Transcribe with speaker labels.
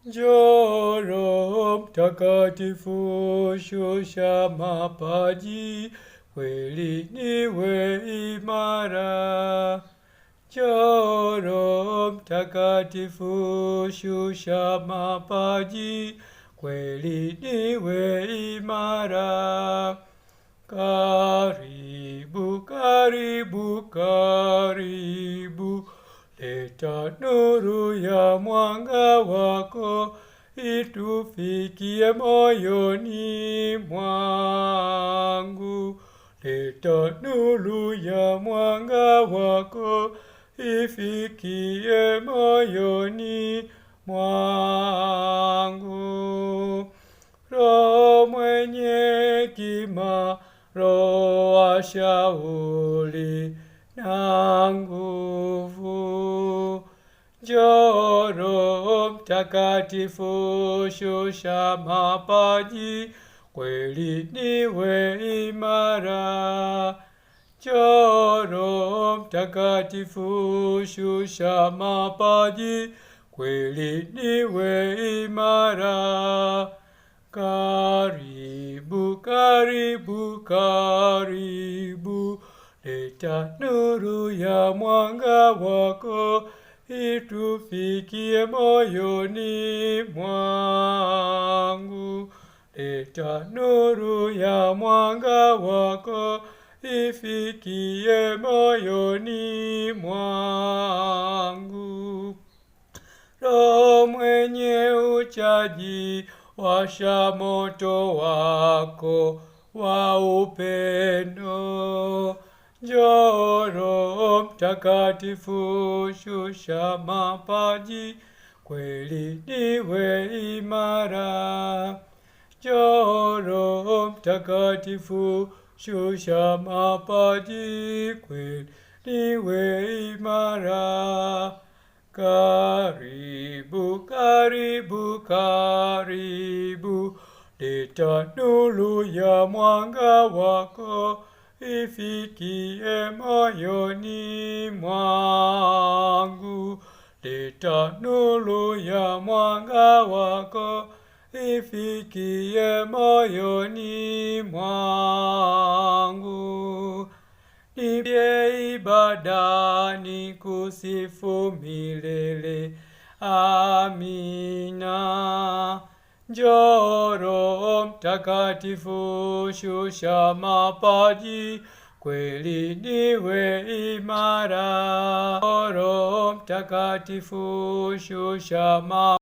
Speaker 1: Njoo Roho Mtakatifu, shusha mapaji, kweli niwe imara. Njoo Roho Mtakatifu, shusha mapaji, kweli niwe imara. Karibu, karibu, karibu, leta nuru ya mwanga wako, itufikie moyoni mwangu. Leta nuru ya mwanga wako, ifikie moyoni mwangu. Roho mwenye hekima, Roho wa shauri na nguvu. Njoo Roho Mtakatifu, shusha mapaji, kweli niwe imara. Njoo Roho Mtakatifu, shusha mapaji, kweli niwe imara. Karibu, karibu, karibu, leta nuru ya mwanga wako, itufikie moyoni mwangu. Leta nuru ya mwanga wako, ifikie moyoni mwangu. Roho mwenye uchaji, washa moto wako wa upendo. Njoo Roho Mtakatifu, shusha mapaji, kweli niwe imara. Njoo Roho Mtakatifu, shusha mapaji, kweli niwe imara. Karibu, karibu, karibu, leta nuru ya mwanga wako, ifikie moyoni mwangu. Leta nuru ya mwanga wako, ifikie moyoni mwangu. Nipe ibadani kusifu milele. Amina. Njoo Roho Mtakatifu, shusha mapaji, kweli niwe imara. Roho Mtakatifu, shusha mapaji.